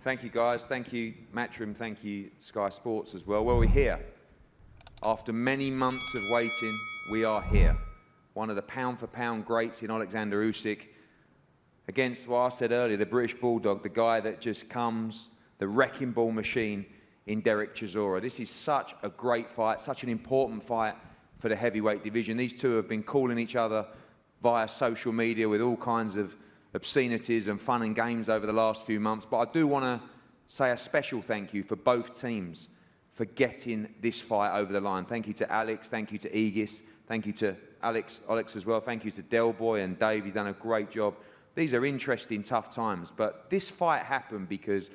Thank you, guys. Thank you, Matchroom. Thank you, Sky Sports as well. Well, we're here. After many months of waiting, we are here. One of the pound-for-pound greats in Alexander Usyk against what I said earlier, the British Bulldog, the guy that just comes, the wrecking ball machine in Derek Chisora. This is such a great fight, such an important fight for the heavyweight division. These two have been calling each other via social media with all kinds of obscenities and fun and games over the last few months. But I do want to say a special thank you for both teams for getting this fight over the line. Thank you to Alex, thank you to Aegis, thank you to Alex as well, thank you to Del Boy and Dave. You've done a great job. These are interesting, tough times, but this fight happened because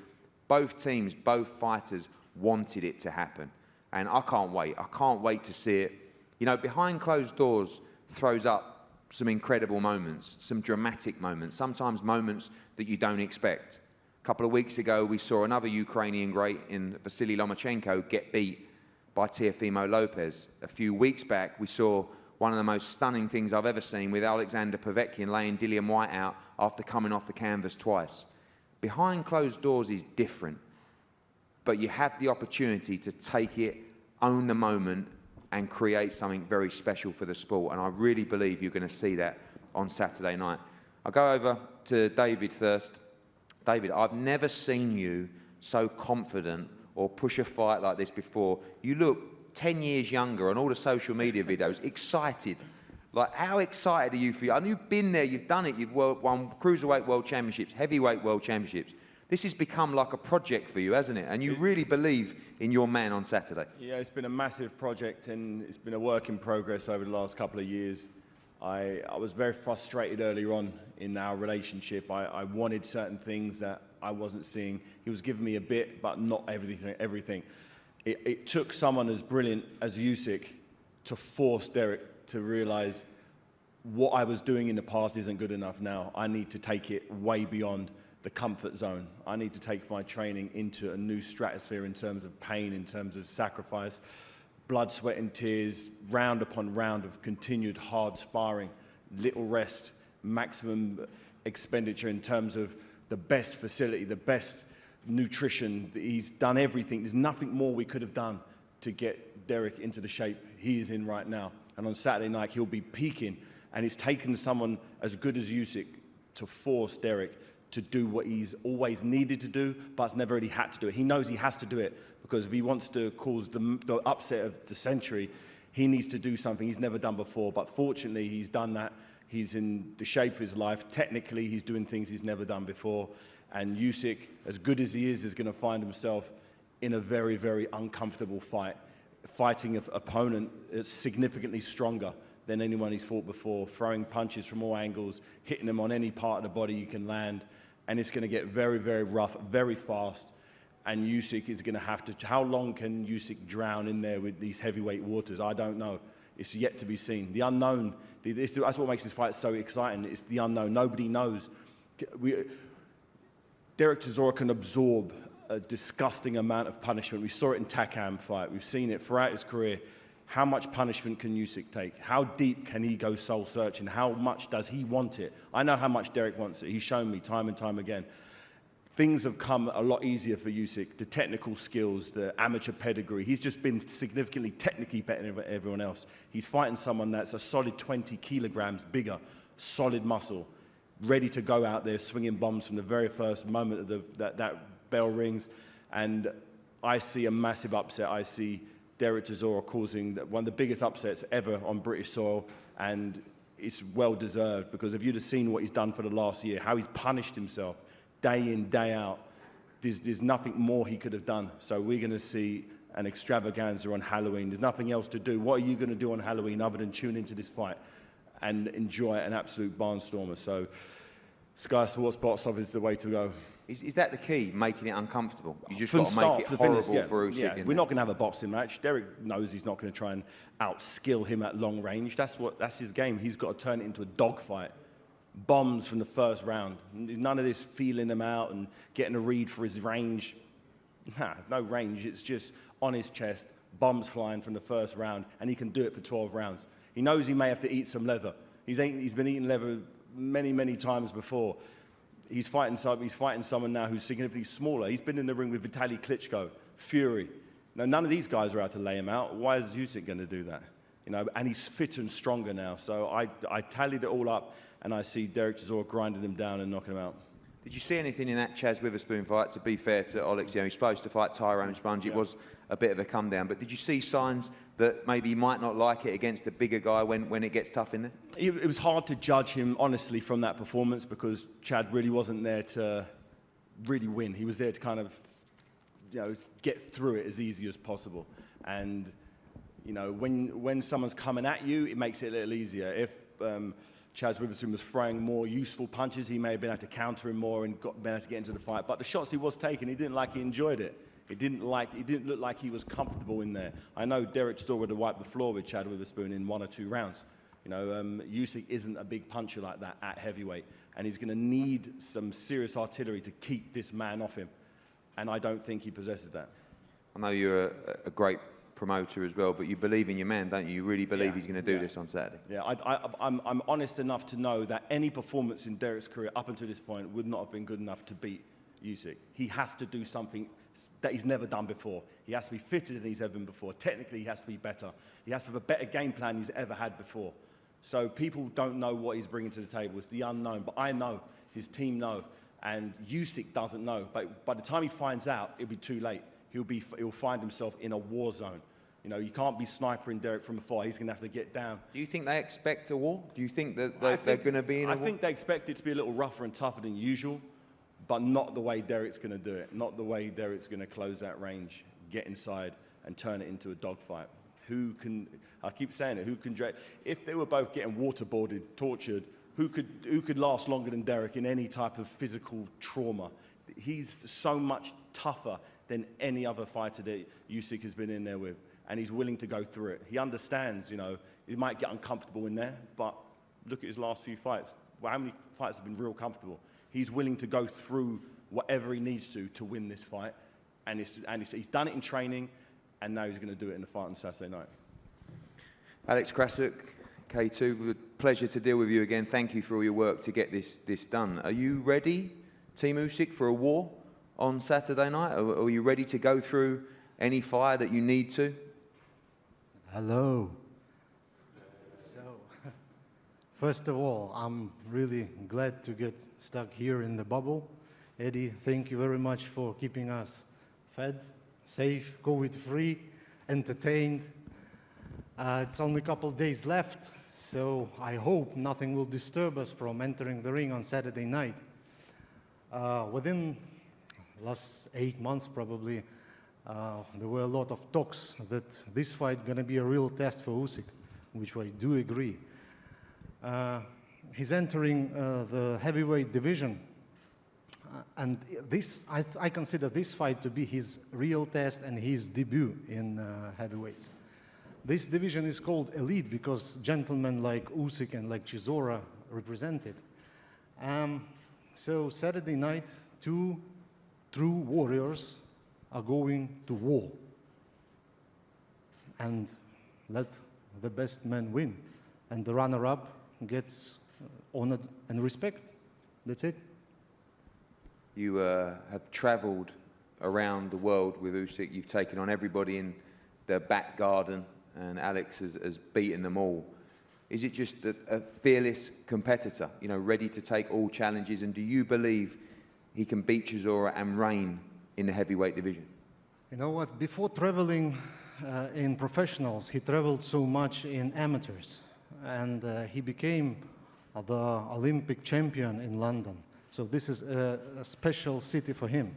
both teams, both fighters wanted it to happen. And I can't wait. I can't wait to see it. You know, behind closed doors throws up some incredible moments, some dramatic moments, sometimes moments that you don't expect. A couple of weeks ago, we saw another Ukrainian great in Vasily Lomachenko get beat by Teofimo Lopez. A few weeks back, we saw one of the most stunning things I've ever seen with Alexander Povetkin laying Dillian White out after coming off the canvas twice. Behind closed doors is different, but you have the opportunity to take it, own the moment, and create something very special for the sport. And I really believe you're going to see that on Saturday night. I'll go over to David first. David, I've never seen you so confident or push a fight like this before. You look 10 years younger on all the social media videos, excited. Like, how excited are you for you? I know you've been there, you've done it, you've won Cruiserweight World Championships, Heavyweight World Championships. This has become like a project for you, hasn't it? And you really believe in your man on Saturday. Yeah, it's been a massive project and it's been a work in progress over the last couple of years. I was very frustrated earlier on in our relationship. I wanted certain things that I wasn't seeing. He was giving me a bit, but not everything. It took someone as brilliant as Usyk to force Derek to realize what I was doing in the past isn't good enough now. I need to take it way beyond the comfort zone. I need to take my training into a new stratosphere in terms of pain, in terms of sacrifice, blood, sweat and tears, round upon round of continued hard sparring, little rest, maximum expenditure in terms of the best facility, the best nutrition. He's done everything. There's nothing more we could have done to get Derek into the shape he is in right now. And on Saturday night, he'll be peaking. And it's taken someone as good as Usyk to force Derek to do what he's always needed to do, but never really had to do it. He knows he has to do it because if he wants to cause the upset of the century, he needs to do something he's never done before. But fortunately, he's done that. He's in the shape of his life. Technically, he's doing things he's never done before. And Usyk, as good as he is going to find himself in a very, very uncomfortable fight, fighting an opponent that's significantly stronger than anyone he's fought before, throwing punches from all angles, hitting him on any part of the body you can land. And it's going to get very, very rough, very fast. And Usyk is going to have to... How long can Usyk drown in there with these heavyweight waters? I don't know. It's yet to be seen. The unknown, that's what makes this fight so exciting. It's the unknown. Nobody knows. Derek Chisora can absorb a disgusting amount of punishment. We saw it in Takam fight. We've seen it throughout his career. How much punishment can Usyk take? How deep can he go soul searching? How much does he want it? I know how much Derek wants it. He's shown me time and time again. Things have come a lot easier for Usyk. The technical skills, the amateur pedigree. He's just been significantly technically better than everyone else. He's fighting someone that's a solid 20 kilograms bigger, solid muscle, ready to go out there swinging bombs from the very first moment of that bell rings. And I see a massive upset. I see Derek Chisora causing one of the biggest upsets ever on British soil, and it's well deserved because if you'd have seen what he's done for the last year, how he's punished himself day in, day out, there's nothing more he could have done. So we're going to see an extravaganza on Halloween. There's nothing else to do. What are you going to do on Halloween other than tune into this fight and enjoy an absolute barnstormer? So Sky Sports box office is the way to go. Is that the key, making it uncomfortable? You just got to make it horrible for Usyk. Yeah, we're not going to have a boxing match. Derek knows he's not going to try and outskill him at long range. That's his game. He's got to turn it into a dogfight. Bombs from the first round. None of this feeling him out and getting a read for his range. Nah, no range. It's just on his chest, bombs flying from the first round, and he can do it for 12 rounds. He knows he may have to eat some leather. He's been eating leather many, many times before. he's fighting someone now who's significantly smaller. He's been in the ring with Vitaly Klitschko, Fury. Now, none of these guys are out to lay him out. Why is Usyk going to do that? You know, and he's fitter and stronger now. So I tallied it all up, and I see Derek Chisora grinding him down and knocking him out. Did you see anything in that Chaz Witherspoon fight? To be fair to Alex, you know, he's supposed to fight Tyrone Sponge. It was a bit of a come down. But did you see signs that maybe he might not like it against the bigger guy when it gets tough in there? It was hard to judge him, honestly, from that performance because Chad really wasn't there to really win. He was there to kind of, you know, get through it as easy as possible. And, you know, when someone's coming at you, it makes it a little easier. If Chaz Witherspoon was throwing more useful punches, he may have been able to counter him more and been able to get into the fight. But the shots he was taking, he didn't like he enjoyed it. It didn't look like he was comfortable in there. I know Derek Chisora would have wiped the floor with Chad Witherspoon in 1 or 2 rounds. You know, Usyk isn't a big puncher like that at heavyweight, and he's going to need some serious artillery to keep this man off him. And I don't think he possesses that. I know you're a great promoter as well, but you believe in your man, don't you? You really believe he's going to do this on Saturday. Yeah, I'm honest enough to know that any performance in Derek's career up until this point would not have been good enough to beat Usyk. He has to do something that he's never done before. He has to be fitter than he's ever been before. Technically, he has to be better. He has to have a better game plan he's ever had before. So people don't know what he's bringing to the table. It's the unknown. But I know, his team know, and Usyk doesn't know. But by the time he finds out, it'll be too late. He'll find himself in a war zone. You know, you can't be snipering Derek from afar. He's going to have to get down. Do you think they expect a war? Do you think that they're going to be in a war? I think they expect it to be a little rougher and tougher than usual, but not the way Derek's going to do it. Not the way Derek's going to close that range, get inside, and turn it into a dogfight. Who can, I keep saying it, who can drag? If they were both getting waterboarded, tortured, who could last longer than Derek in any type of physical trauma? He's so much tougher than any other fighter that Usyk has been in there with. And he's willing to go through it. He understands, you know, he might get uncomfortable in there, but look at his last few fights. Well, how many fights have been real comfortable? He's willing to go through whatever he needs to win this fight. And he's done it in training, and now he's going to do it in the fight on Saturday night. Alex Krasuk, K2, pleasure to deal with you again. Thank you for all your work to get this done. Are you ready, Team Usyk, for a war on Saturday night? Are you ready to go through any fire that you need to? Hello. So, first of all, I'm really glad to get stuck here in the bubble. Eddie, thank you very much for keeping us fed, safe, COVID-free, entertained. It's only a couple of days left, so I hope nothing will disturb us from entering the ring on Saturday night. Within last 8 months, probably, there were a lot of talks that this fight going to be a real test for Usyk, which I do agree. He's entering the heavyweight division, and I consider this fight to be his real test and his debut in heavyweights. This division is called elite because gentlemen like Usyk and like Chisora represent it. So Saturday night, 2 true warriors are going to war, and let the best man win, and the runner-up gets honored and respect. That's it. You have travelled around the world with Usyk. You've taken on everybody in the back garden, and Alex has beaten them all. Is it just a fearless competitor, you know, ready to take all challenges? And do you believe he can beat Chisora and reign in the heavyweight division? You know what? Before traveling in professionals, he traveled so much in amateurs, and he became the Olympic champion in London. So this is a special city for him.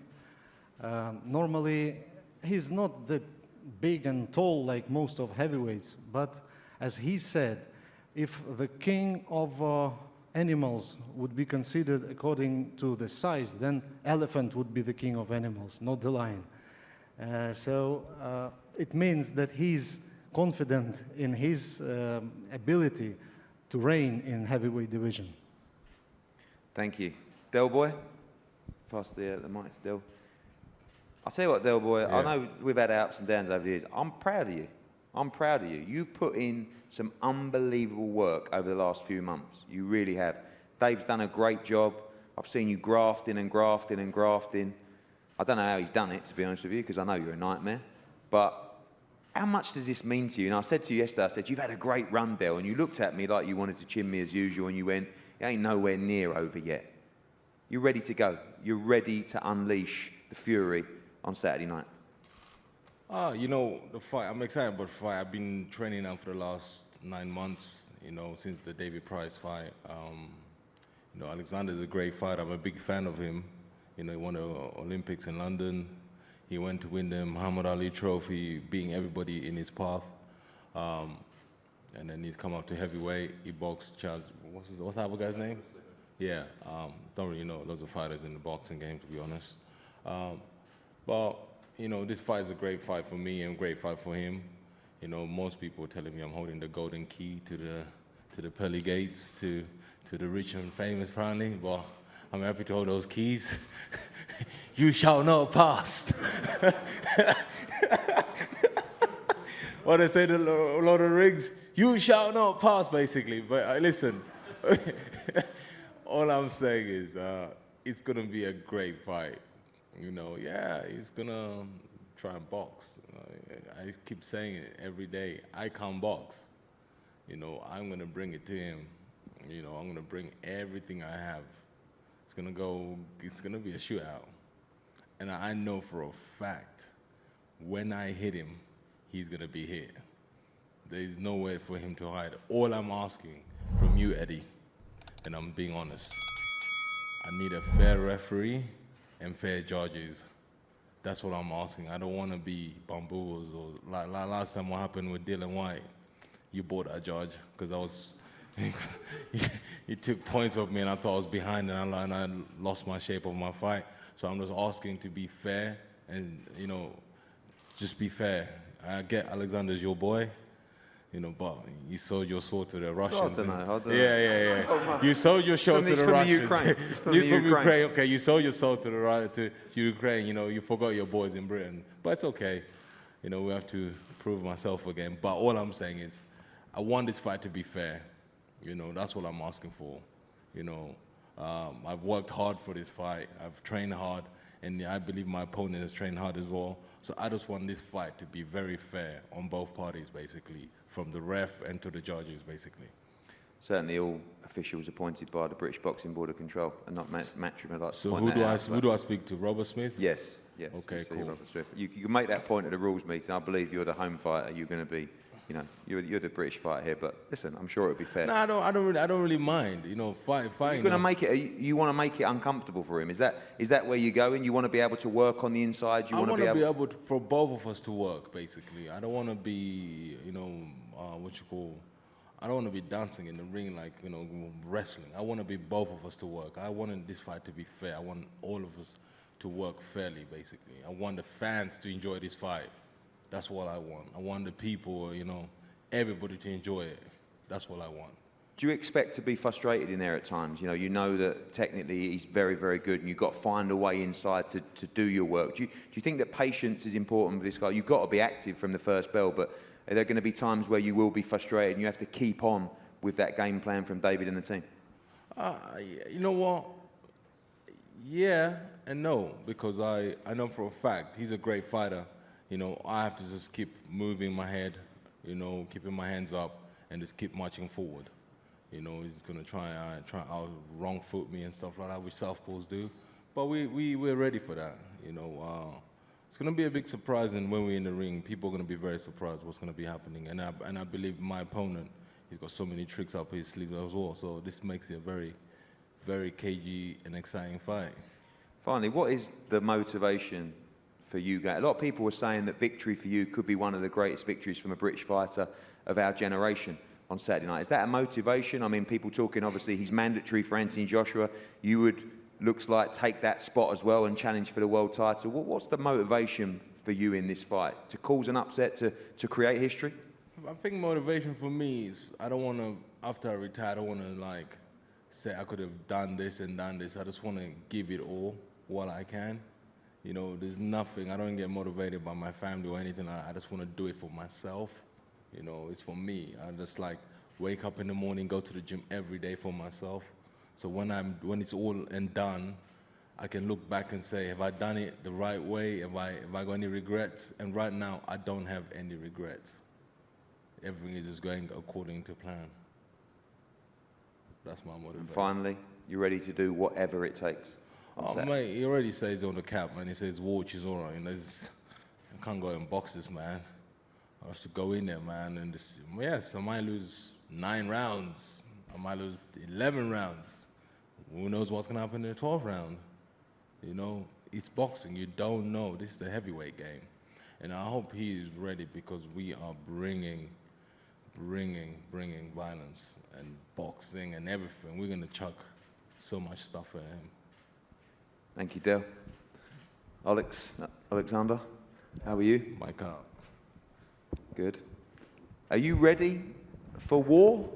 Normally, he's not that big and tall like most of heavyweights, but as he said, if the king of animals would be considered according to the size, then elephant would be the king of animals, not the lion. So it means that he's confident in his ability to reign in heavyweight division. Thank you. Del Boy, pass the mic to Del. I'll tell you what, Del Boy, I know we've had ups and downs over the years. I'm proud of you. I'm proud of you. You've put in some unbelievable work over the last few months. You really have. Dave's done a great job I've seen you grafting and grafting and grafting. I don't know how he's done it, to be honest with you, because I know you're a nightmare. But how much does this mean to you? And I said to you yesterday, I said, you've had a great run, Del, and you looked at me like you wanted to chin me as usual, and you went, it ain't nowhere near over yet. You're ready to go. You're ready to unleash the fury on Saturday night. You know, the fight, I'm excited about the fight. I've been training now for the last 9 months, you know, since the David Price fight. You know, Alexander's a great fighter. I'm a big fan of him. You know, he won the Olympics in London. He went to win the Muhammad Ali Trophy, beating everybody in his path. And then he's come up to heavyweight. He boxed Charles, what's that other guy's name? Yeah, don't really know loads of fighters in the boxing game, to be honest. But, you know, this fight is a great fight for me and a great fight for him. You know, most people are telling me I'm holding the golden key to the pearly gates, to the rich and famous, apparently. Well, I'm happy to hold those keys. You shall not pass. What they say to Lord of the Rings, you shall not pass, basically. But listen, all I'm saying is it's going to be a great fight. You know, yeah, he's going to try and box. I keep saying it every day. I can't box. You know, I'm going to bring it to him. You know, I'm going to bring everything I have. It's going to be a shootout. And I know for a fact, when I hit him, he's going to be hit. There's nowhere for him to hide. All I'm asking from you, Eddie, and I'm being honest, I need a fair referee and fair judges. That's what I'm asking. I don't want to be bamboozled. Or like last time what happened with Dylan White, you bought a judge because I was, he took points off me and I thought I was behind and I lost my shape of my fight. So I'm just asking to be fair and, you know, just be fair. I get Alexander's your boy, you know, but you sold your sword to the Russians. I don't know. Yeah. You sold your sword to the Russians. He's from the Ukraine. Okay, you sold your sword to Ukraine. You know, you forgot your boys in Britain. But it's okay. You know, we have to prove myself again. But all I'm saying is, I want this fight to be fair. You know, that's what I'm asking for. You know, I've worked hard for this fight. I've trained hard, and I believe my opponent has trained hard as well. So I just want this fight to be very fair on both parties, basically, from the ref and to the judges, basically. Certainly all officials appointed by the British Boxing Board of Control and not Matchroom. Like So who do I speak to? Robert Smith? Yes. Okay, cool. Robert Smith. You can make that point at the rules meeting. I believe you're the home fighter. You're going to be, you know, you're the British fighter here. But listen, I'm sure it'll be fair. No, I don't really mind. You know, fighting. You're going to make it. You want to make it uncomfortable for him. Is that where you're going? You want to be able to work on the inside. I want to be able to, for both of us to work. Basically, I don't want to be, you know, I don't want to be dancing in the ring like, you know, wrestling. I want to be both of us to work. I want this fight to be fair. I want all of us to work fairly, basically. I want the fans to enjoy this fight. That's what I want. I want the people, you know, everybody to enjoy it. That's what I want. Do you expect to be frustrated in there at times? You know that technically he's very, very good and you've got to find a way inside to do your work. Do you think that patience is important for this guy? You've got to be active from the first bell, but are there going to be times where you will be frustrated and you have to keep on with that game plan from David and the team? You know what? Yeah and no, because I know for a fact he's a great fighter. You know, I have to just keep moving my head, you know, keeping my hands up and just keep marching forward. You know, he's going to try out wrong foot me and stuff like that, which southpaws do. But we're ready for that, you know. It's going to be a big surprise, and when we're in the ring, people are going to be very surprised what's going to be happening. And I believe my opponent, he's got so many tricks up his sleeve as well. So this makes it a very, very cagey and exciting fight. Finally, what is the motivation for you guys? A lot of people were saying that victory for you could be one of the greatest victories from a British fighter of our generation on Saturday night. Is that a motivation? I mean, people talking, obviously, he's mandatory for Anthony Joshua. You would, looks like, take that spot as well and challenge for the world title. What's the motivation for you in this fight? To cause an upset, to create history? I think motivation for me is, I don't want to, after I retire, I don't want to, like, say I could have done this and done this. I just want to give it all what I can. You know, there's nothing, I don't get motivated by my family or anything. I just want to do it for myself. You know, it's for me. I just like wake up in the morning, go to the gym every day for myself. So when it's all and done, I can look back and say, have I done it the right way? Have I got any regrets? And right now, I don't have any regrets. Everything is just going according to plan. That's my motivation. And finally, you're ready to do whatever it takes. Oh, mate, he already says on the cap, man. He says, war Chisora. You know, I can't go in boxes, man. I have to go in there, man. And yes, I might lose 9 rounds. I might lose 11 rounds. Who knows what's going to happen in the 12th round? You know, it's boxing. You don't know. This is the heavyweight game. And I hope he is ready because we are bringing violence and boxing and everything. We're going to chuck so much stuff at him. Thank you, Del. Alexander, how are you? Mike out. Good. Are you ready for war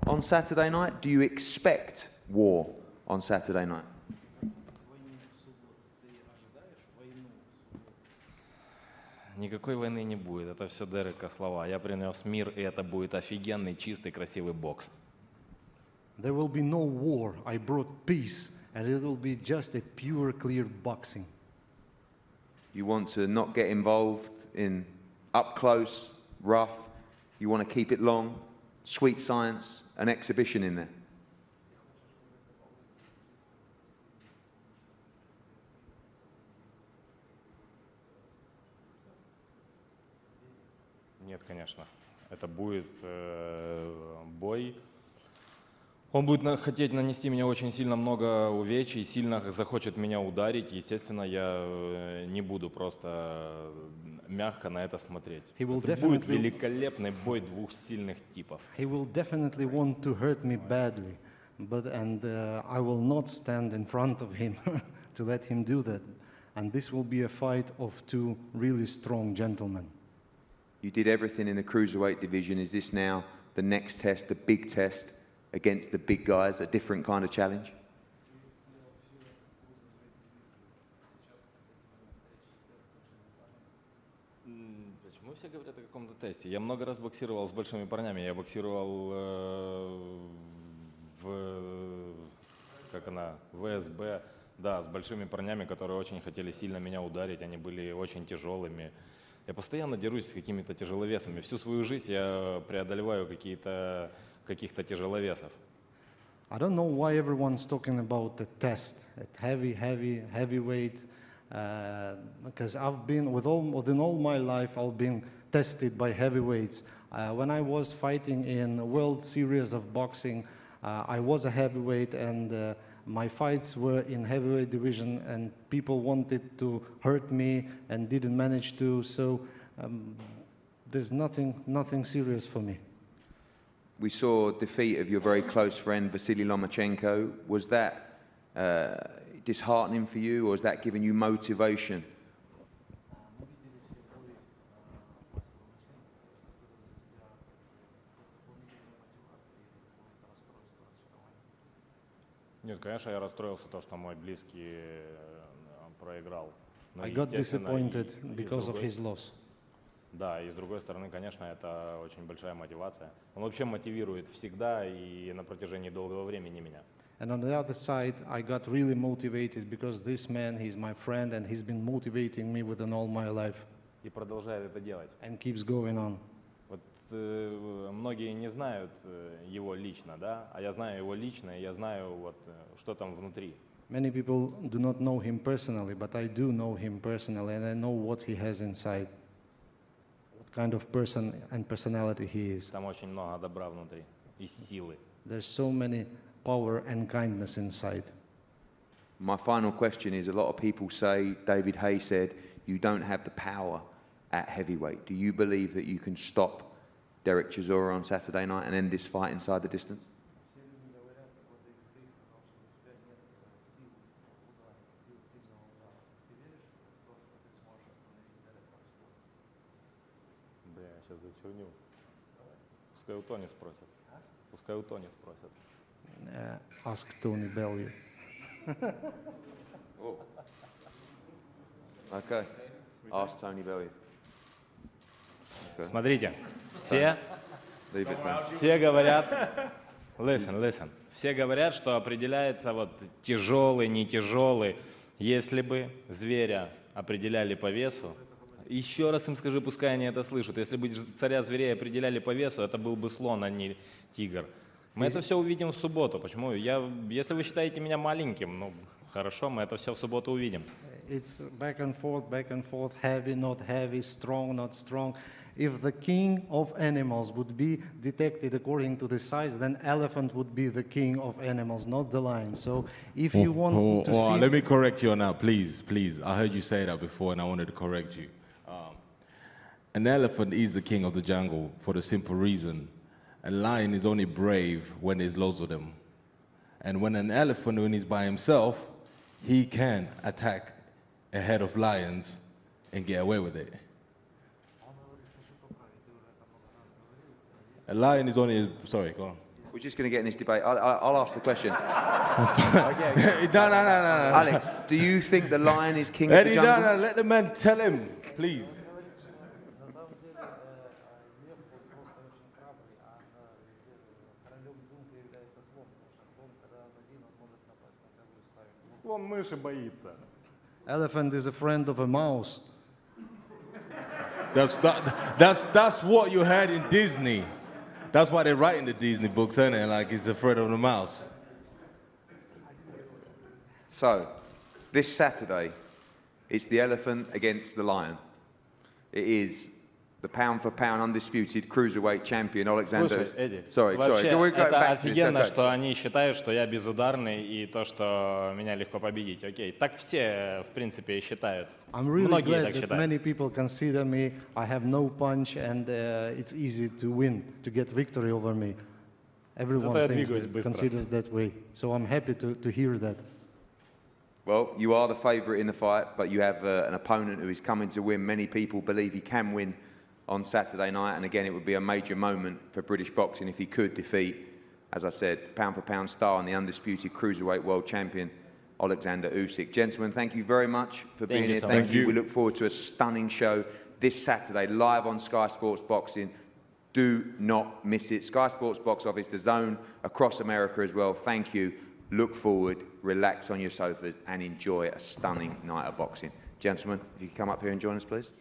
on Saturday night? Do you expect war on Saturday night? Никакой войны не будет. Это все Дерека слова. Я принес мир, и это будет офигенный, чистый, красивый бокс. There will be no war. I brought peace, and it will be just a pure, clear boxing. You want to not get involved in up close, rough. You want to keep it long, sweet science, an exhibition in there. Нет, конечно. Это будет бой. Он будет хотеть нанести мне очень сильно много увечий, сильно захочет меня ударить. Естественно, я не буду просто мягко на это смотреть. Это будет великолепный бой двух сильных типов. He will definitely want to hurt me badly, and I will not stand in front of him to let him do that. And this will be a fight of two really strong gentlemen. You did everything in the cruiserweight division. Is this now the next test, the big test against the big guys, a different kind of challenge? Почему все говорят о каком-то тесте? Я много раз боксировал с большими парнями. Я боксировал в ВСБ, да, с большими парнями, которые очень хотели сильно меня ударить. Они были очень тяжелыми. Я постоянно дерусь с какими-то тяжеловесами. Всю свою жизнь я преодолеваю каких-то тяжеловесов. I don't know why everyone's talking about the test at heavyweight, because I've been within all my life I've been tested by heavyweights. When I was fighting in the World Series of Boxing, I was a heavyweight, and my fights were in heavyweight division, and people wanted to hurt me and didn't manage to. So there's nothing serious for me. We saw defeat of your very close friend Vasily Lomachenko. Was that disheartening for you, or has that given you motivation? Нет, конечно, я расстроился, то, что мой близкий проиграл. I got disappointed because of his loss. Да, и с другой стороны, конечно, это очень большая мотивация. Он вообще мотивирует всегда и на протяжении долгого времени меня. And on the other side, I got really motivated because this man, he's my friend, and he's been motivating me within all my life. И продолжает это делать. And keeps going on. Вот многие не знают его лично, да, а я знаю его лично, и я знаю вот что там внутри. Many people do not know him personally, but I do know him personally, and I know what he has inside. What kind of person and personality he is. Там очень много добра внутри и силы. There's so many power and kindness inside. My final question is, a lot of people say, David Haye said, you don't have the power at heavyweight. Do you believe that you can stop Derek Chisora on Saturday night and end this fight inside the distance? Бля, я сейчас зачерню. Пускай у Тони спросят. Пускай у Тони спросят. Ask Tony Bellew. Oh. Okay. Ask Tony Bellew. Смотрите, все Leave it to him. говорят, listen, Все говорят, что определяется вот тяжелый, не тяжелый. Если бы зверя определяли по весу, еще раз им скажи, пускай они это слышат, если бы царя зверей определяли по весу, это был бы слон, а не тигр. Мы это все увидим в субботу. Почему? Если вы считаете меня маленьким, ну хорошо, мы это все в субботу увидим. It's back and forth, heavy, not heavy, strong, not strong. If the king of animals would be detected according to the size, then elephant would be the king of animals, not the lion. So if you want to see... Let me correct you on that, please, please. I heard you say that before and I wanted to correct you. An elephant is the king of the jungle for the simple reason a lion is only brave when there's loads of them. And when an elephant, when he's by himself, he can attack a herd of lions and get away with it. A lion is only, sorry, go on. We're just going to get in this debate. I'll ask the question. No. Alex, do you think the lion is king of the Eddie, jungle? no, let the man tell him, please. Слон мыши боится. Elephant is a friend of a mouse. That's what you had in Disney. That's why they write in the Disney books, isn't it? Like he's afraid of the mouse. So, this Saturday, it's the elephant against the lion. It is the pound-for-pound undisputed cruiserweight champion Alexander. Слушай, Эдди, Sorry. вообще Can we go это back to this? офигенно, Okay. что они считают, что я безударный и то, что меня легко победить. Окей, так все, в принципе, считают. I'm really Многие glad так that считают. many people consider me, I have no punch and it's easy to win, to get victory over me. Everyone Зато я thinks двигаюсь that, быстро. considers that way. So I'm happy to hear that. Well, you are the favourite in the fight, but you have an opponent who is coming to win. Many people believe he can win on Saturday night, and again, it would be a major moment for British boxing if he could defeat, as I said, pound-for-pound star and the undisputed cruiserweight world champion, Alexander Usyk. Gentlemen, thank you very much for being here. so Thank much. you. We look forward to a stunning show this Saturday, live on Sky Sports Boxing. Do not miss it. Sky Sports Box Office, Dazn across America as well. Thank you. Look forward, relax on your sofas, and enjoy a stunning night of boxing. Gentlemen, if you could come up here and join us, please.